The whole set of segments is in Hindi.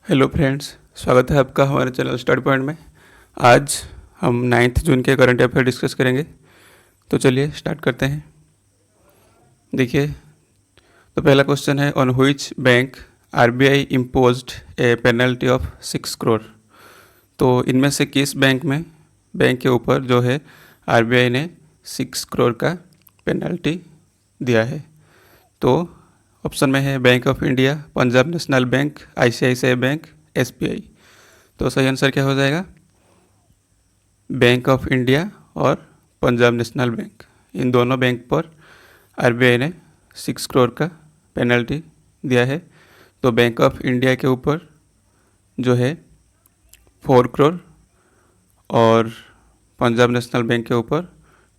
हेलो फ्रेंड्स, स्वागत है आपका हमारे चैनल स्टडी पॉइंट में। आज हम 9 जून के करंट अफेयर डिस्कस करेंगे। तो चलिए स्टार्ट करते हैं। देखिए, तो पहला क्वेश्चन है, on which bank RBI imposed A penalty of 6 crore. तो इनमें से किस बैंक के ऊपर जो है आरबीआई ने 6 करोड़ का पेनल्टी दिया है। तो ऑप्शन में है bank of India, Punjab national bank, ICICI bank, SBI. तो सही आंसर क्या हो जाएगा? बैंक ऑफ इंडिया और पंजाब नेशनल बैंक, इन दोनों बैंक पर आरबीआई ने 6 करोड़ का पेनल्टी दिया है। तो बैंक ऑफ इंडिया के ऊपर जो है 4 करोड़ और पंजाब नेशनल बैंक के ऊपर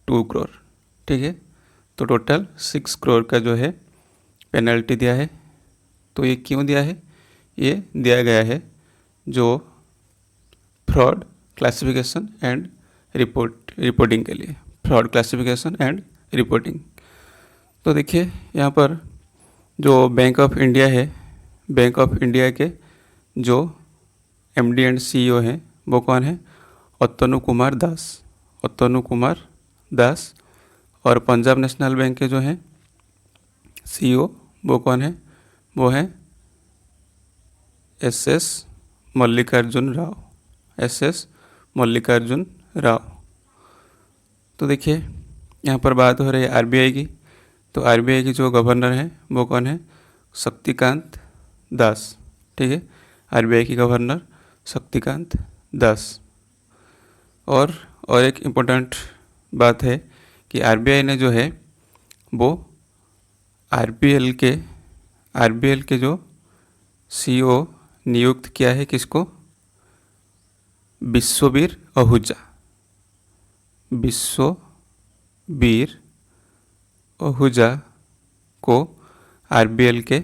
2 करोड़। ठीक है, तो टोटल 6 करोड़ का जो है पेनल्टी दिया है। तो ये क्यों दिया है? ये दिया गया है जो फ्रॉड क्लासिफिकेशन एंड रिपोर्टिंग के लिए, फ्रॉड क्लासिफिकेशन एंड रिपोर्टिंग। तो देखिए यहाँ पर जो बैंक ऑफ इंडिया है, बैंक ऑफ इंडिया के जो एमडी एंड सीईओ हैं वो कौन है? अतनु कुमार दास, अतनु कुमार दास। और पंजाब नेशनल बैंक के जो हैं सीईओ वो कौन है? वो है एसएस मल्लिकार्जुन राव, एसएस मल्लिकार्जुन राव। तो देखिए यहाँ पर बात हो रही है आरबीआई की। तो आरबीआई की जो गवर्नर है वो कौन है? शक्तिकांत दास। ठीक है, आरबीआई की गवर्नर शक्तिकांत दास। और एक इम्पोर्टेंट बात है कि आरबीआई ने जो है वो आरबीएल के जो सीईओ नियुक्त किया है, किसको? विश्ववीर आहूजा, विश्ववीर आहूजा को आरबीएल के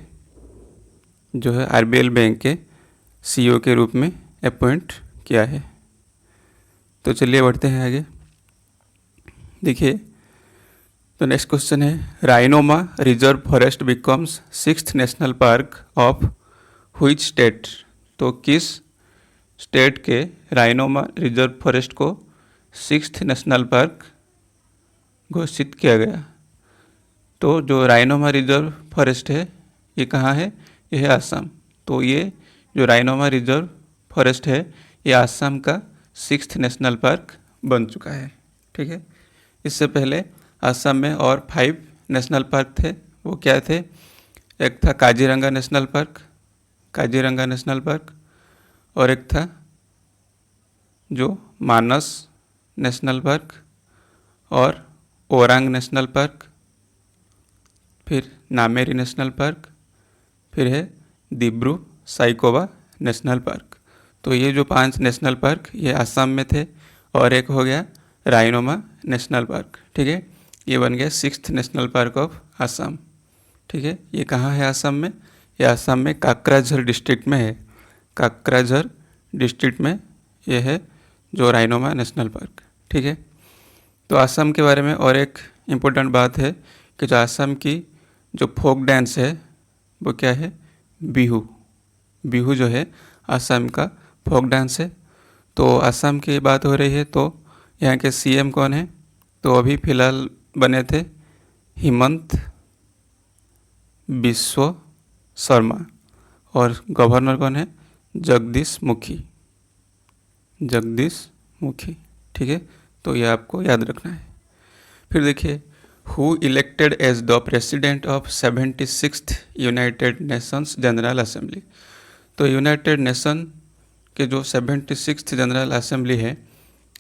जो है आरबीएल बैंक के सीईओ के रूप में अपॉइंट किया है। तो चलिए बढ़ते हैं आगे। देखिए, तो नेक्स्ट क्वेश्चन है, Raimona reserve forest becomes 6th national park of which state. तो किस स्टेट के राइनोमा रिजर्व फॉरेस्ट को 6th नेशनल पार्क घोषित किया गया? तो जो राइनोमा रिजर्व फॉरेस्ट है ये कहाँ है? ये है आसाम। तो ये जो राइनोमा रिजर्व फॉरेस्ट है ये आसाम का 6th नेशनल पार्क बन चुका है। ठीक है, इससे पहले आसाम में और 5 नेशनल पार्क थे। वो क्या थे? एक था Kaziranga national park, Kaziranga national park, और एक था जो मानस नेशनल पार्क और ओरांग नेशनल पार्क, फिर नामेरी नेशनल पार्क, फिर है दिब्रू साइकोवा नेशनल पार्क। तो ये जो 5 नेशनल पार्क ये आसाम में थे, और एक हो गया राइनोमा नेशनल पार्क। ठीक है, ये बन गया 6th national park of Assam. ठीक है, ये कहाँ है आसाम में? ये आसाम में काकराझर डिस्ट्रिक्ट में है, काकराझर डिस्ट्रिक्ट में ये है जो राइनोमा नेशनल पार्क। ठीक है, तो आसाम के बारे में और एक इम्पोर्टेंट बात है कि जो आसाम की जो फोक डांस है वो क्या है? बिहू। बिहू जो है आसाम का फोक डांस है। तो आसाम की बात हो रही है तो यहाँ के सीएम कौन है? तो अभी फ़िलहाल बने थे हिमंत बिस्व शर्मा, और गवर्नर कौन है? जगदीश मुखी, जगदीश मुखी। ठीक है, तो ये आपको याद रखना है। फिर देखिए, who elected as the president of 76th United Nations General Assembly. तो यूनाइटेड नेशन के जो 76th जनरल असेंबली है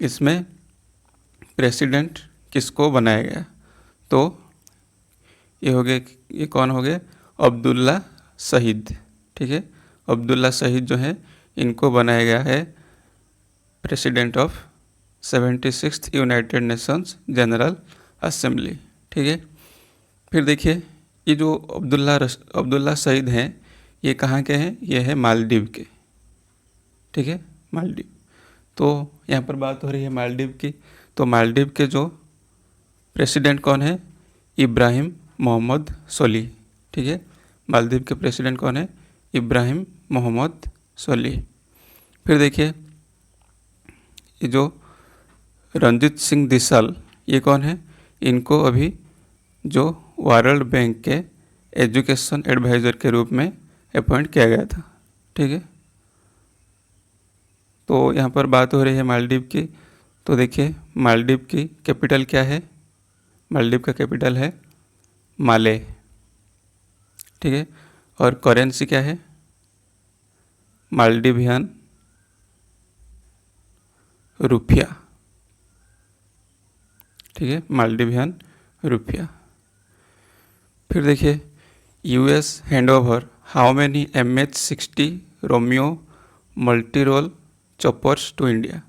इसमें प्रेसिडेंट किसको बनाया गया? तो ये हो गए, ये कौन हो गए? अब्दुल्ला शहीद। ठीक है, अब्दुल्ला शहीद जो है इनको बनाया गया है president of 76th United Nations General assembly. ठीक है, फिर देखिए ये जो अब्दुल्ला शहीद हैं ये कहाँ के हैं? ये है मालदीव के। ठीक है, मालदीव। तो यहाँ पर बात हो रही है मालदीव की। तो मालदीव के जो प्रेसिडेंट कौन है? इब्राहिम मोहम्मद सोली। ठीक है, मालदीव के प्रेसिडेंट कौन है? इब्राहिम मोहम्मद सोली। फिर देखिए ये जो रंजित सिंह दिसाल, ये कौन है? इनको अभी जो वर्ल्ड बैंक के एजुकेशन एडवाइज़र के रूप में अपॉइंट किया गया था। ठीक है, तो यहाँ पर बात हो रही है मालदीव की। तो देखिए मालदीव की कैपिटल क्या है? मालदीव का कैपिटल है माले। ठीक है, और करेंसी क्या है? मालदीवियन रुपया। ठीक है, मालदीवियन रुपया। फिर देखिए US hand over how many MH-60 Romeo multi role choppers to India.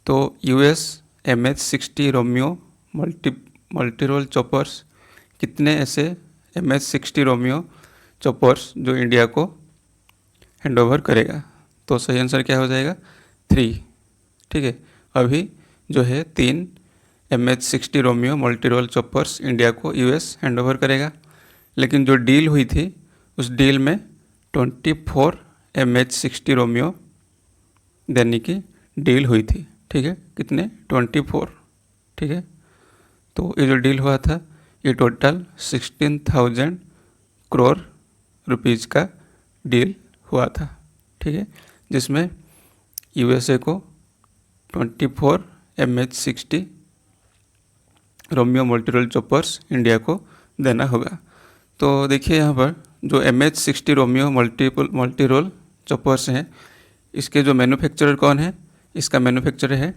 तो US MH-60 Romeo multi role choppers कितने ऐसे MH-60 रोमियो चॉपर्स जो इंडिया को हैंड ओवर करेगा? तो सही आंसर क्या हो जाएगा? 3। ठीक है, अभी जो है 3 MH-60 Romeo multi role choppers India को यूएस हैंड ओवर करेगा। लेकिन जो डील हुई थी उस डील में 24 MH-60 रोमियो देने की डील हुई थी। ठीक है, कितने? 24। ठीक है, तो ये जो डील हुआ था ये टोटल 16,000 करोड़ रुपीज़ का डील हुआ था। ठीक है, जिसमें यूएसए को 24 MH-60 Romeo multirole choppers India को देना होगा। तो देखिए यहाँ पर जो MH-60 रोमियो मल्टीरोल चॉपर्स हैं, इसके जो मैन्युफैक्चरर कौन है? इसका मैन्युफैक्चरर है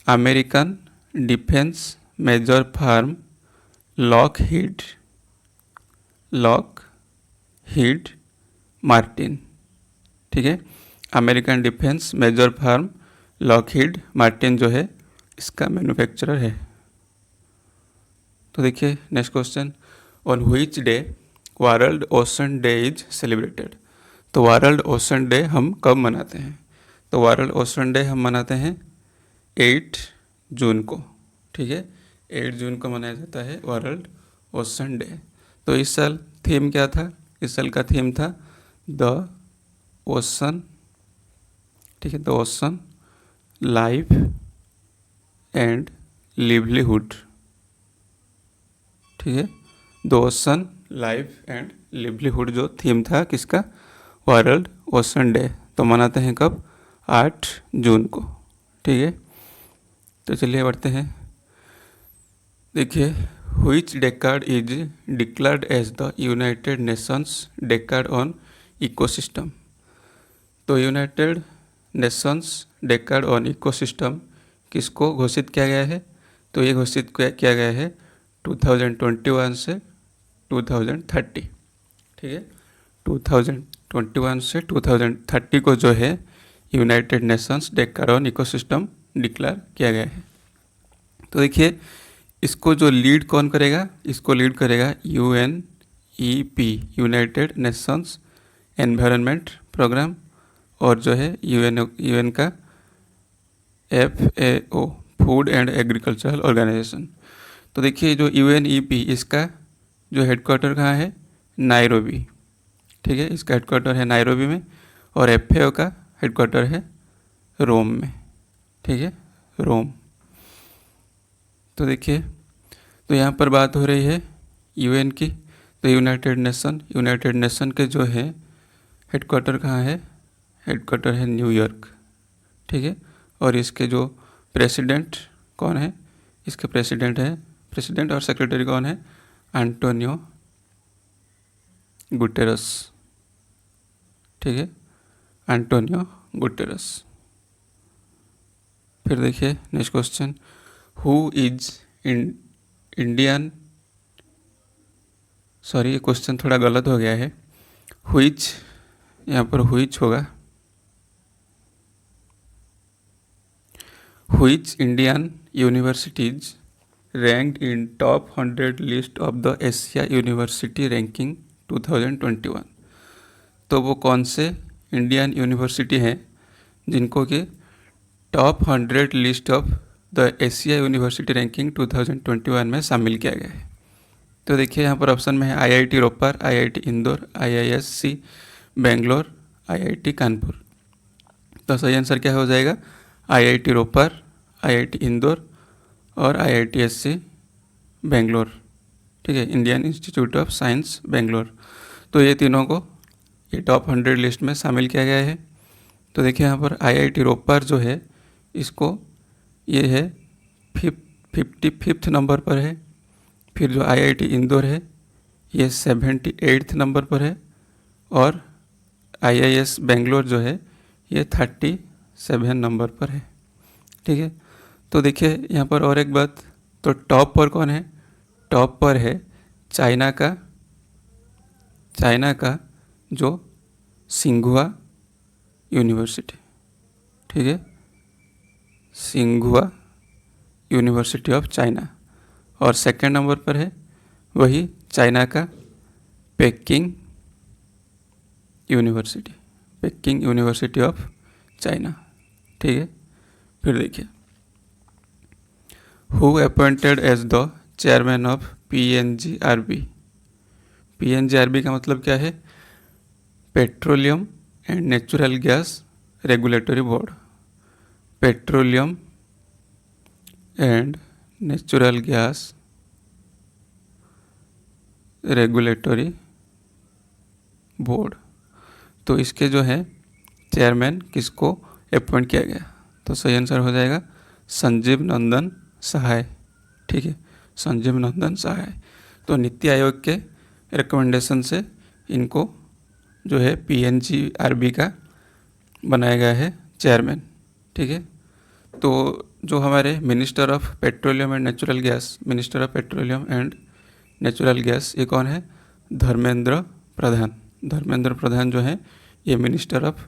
American defence major firm Lockheed Martin. ठीक है, American defence major firm Lockheed Martin जो है इसका मैन्युफैक्चरर है। तो देखिए next question, on which day World Ocean Day is celebrated. तो वर्ल्ड ओशन डे हम कब मनाते हैं? तो वर्ल्ड ओशन डे हम मनाते हैं 8 जून को। ठीक है, 8 जून को मनाया जाता है वर्ल्ड ओशन डे। तो इस साल थीम क्या था? इस साल का थीम था द ओशन। ठीक है, the ocean life and livelihood. ठीक है, the ocean life and livelihood जो थीम था किसका? World Ocean day. तो मनाते हैं कब? 8 जून को। ठीक है, तो चलिए बढ़ते हैं। देखिए which decade is declared as the United Nations decade on ecosystem. तो United Nations decade on ecosystem किसको घोषित किया गया है? तो ये घोषित किया गया है 2021 से 2030। ठीक है, 2021 से 2030 को जो है United Nations decade on ecosystem declare किया गया है। तो देखिए इसको जो लीड कौन करेगा? इसको लीड करेगा UNEP United Nations Environment Programme, और जो है यूएन का FAO food and agricultural organization. तो देखिए जो UNEP इसका जो हेडक्वार्टर कहाँ है? नायरोबी। ठीक है, इसका हेडक्वार्टर है नायरोबी में, और FAO का हेडक्वार्टर है रोम में। ठीक है, रोम। तो देखिए तो यहाँ पर बात हो रही है UN की। तो यूनाइटेड नेशन के जो है हेडक्वार्टर कहाँ है? हेडक्वार्टर है न्यूयॉर्क। ठीक है, और इसके जो प्रेसिडेंट कौन है? इसके प्रेसिडेंट और सेक्रेटरी कौन है? Antonio Guterres. ठीक है, एंटोनियो गुटेरस। फिर देखिए next question, who is Indian, sorry ये क्वेश्चन थोड़ा गलत हो गया है, व्हिच, यहाँ पर व्हिच होगा, which Indian universities ranked in top 100 list of the Asia university ranking 2021। तो वो कौन से इंडियन यूनिवर्सिटी हैं जिनको कि top 100 list of the Asia university ranking 2021 में शामिल किया गया है? तो देखिए यहाँ पर ऑप्शन में है IIT Ropar, IIT Indore, IISc Bangalore, IIT Kanpur. तो सही आंसर क्या हो जाएगा? IIT रोपर, IIT इंदौर और IITSC बेंगलोर, ठीक है, Indian institute of science Bangalore. तो ये तीनों को ये टॉप 100 लिस्ट में शामिल किया गया है। तो देखिए यहाँ पर IIT रोपर जो है इसको ये है 55th नंबर पर है। फिर जो IIT इंदौर है ये 78th नंबर पर है और IIS बेंगलोर जो है ये 37 नंबर पर है, ठीक है। तो देखिए यहाँ पर और एक बात, तो टॉप पर कौन है? टॉप पर है चाइना का जो सिंघुआ यूनिवर्सिटी, ठीक है, सिंघुआ यूनिवर्सिटी ऑफ चाइना। और सेकंड नंबर पर है वही चाइना का पेकिंग यूनिवर्सिटी ऑफ चाइना, ठीक है। फिर देखिए who appointed as the chairman of PNGRB। PNGRB का मतलब क्या है? Petroleum and natural gas regulatory board. Petroleum and natural gas regulatory board. तो इसके जो है चेयरमैन किसको अपॉइंट किया गया? तो सही आंसर हो जाएगा संजीव नंदन सहाय, ठीक है, संजीव नंदन सहाय। तो नीति आयोग के रिकमेंडेशन से इनको जो है PNGRB का बनाया गया है चेयरमैन, ठीक है। तो जो हमारे minister of petroleum and natural gas ये कौन है? धर्मेंद्र प्रधान जो है ये minister of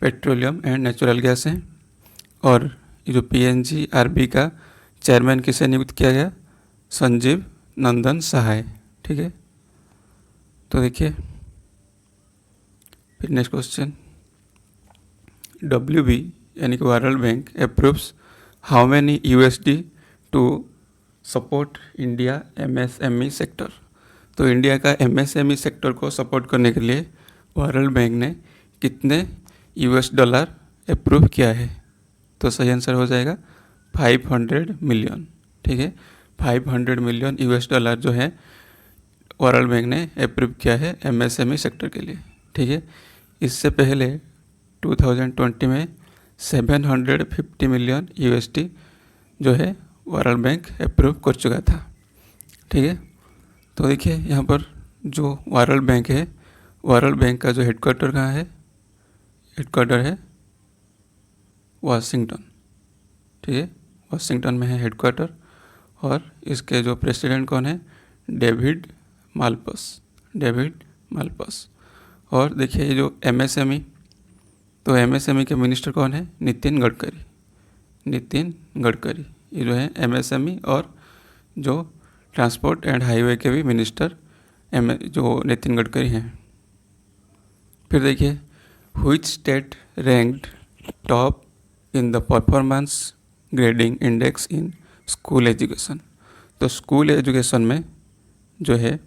petroleum and natural gas हैं। और ये जो PNGRB का चेयरमैन किसे नियुक्त किया गया? संजीव नंदन सहाय, ठीक है। तो देखिए फिर नेक्स्ट क्वेश्चन, WB यानी कि World Bank approves how many USD to support India MSME सेक्टर। तो इंडिया का MSME सेक्टर को सपोर्ट करने के लिए वर्ल्ड बैंक ने कितने $US अप्रूव किया है? तो सही आंसर हो जाएगा 500 मिलियन, ठीक है। 500 मिलियन $US जो है वर्ल्ड बैंक ने अप्रूव किया है MSME सेक्टर के लिए, ठीक है। इससे पहले 2020 में 750 मिलियन USD जो है वर्ल्ड बैंक अप्रूव कर चुका था, ठीक है। तो देखिए यहाँ पर जो वर्ल्ड बैंक है, वर्ल्ड बैंक का जो हेडक्वार्टर कहाँ है? हेडक्वार्टर है वाशिंगटन, ठीक है, वाशिंगटन में है हेडक्वार्टर। और इसके जो प्रेसिडेंट कौन है? डेविड मालपस। और देखिए ये जो MSME, तो MSME के मिनिस्टर कौन है? नितिन गडकरी। ये जो है MSME और जो ट्रांसपोर्ट एंड हाईवे के भी मिनिस्टर जो नितिन गडकरी हैं। फिर देखिए which state ranked top in the performance grading index in school education. तो स्कूल एजुकेशन में जो है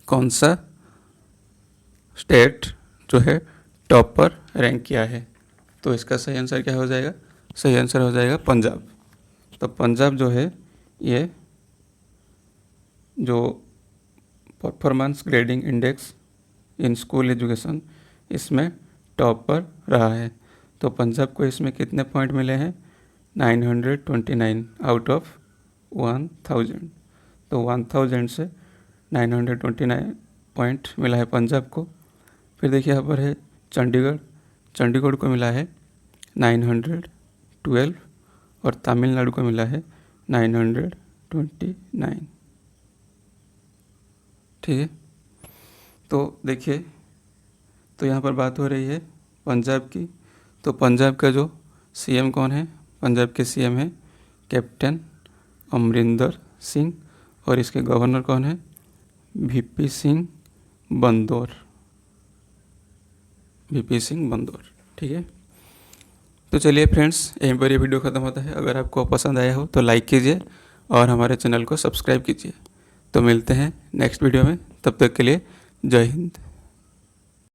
कौन सा स्टेट जो है टॉप पर रैंक किया है? तो इसका सही आंसर क्या हो जाएगा? सही आंसर हो जाएगा पंजाब। तो पंजाब जो है ये जो performance grading index in school education इसमें टॉप पर रहा है। तो पंजाब को इसमें कितने पॉइंट मिले हैं? 929 आउट ऑफ 1000। तो 1000 से 929 पॉइंट मिला है पंजाब को। फिर देखिए यहाँ पर है चंडीगढ़ को मिला है 912 और तमिलनाडु को मिला है 929, ठीक है। तो देखिए तो यहाँ पर बात हो रही है पंजाब की। तो पंजाब का जो CM कौन है? पंजाब के CM है कैप्टन अमरिंदर सिंह और इसके गवर्नर कौन है? VP सिंह बंदौर, ठीक है। तो चलिए फ्रेंड्स यहीं पर ये वीडियो ख़त्म होता है। अगर आपको पसंद आया हो तो लाइक कीजिए और हमारे चैनल को सब्सक्राइब कीजिए। तो मिलते हैं नेक्स्ट वीडियो में, तब तक के लिए जय हिंद।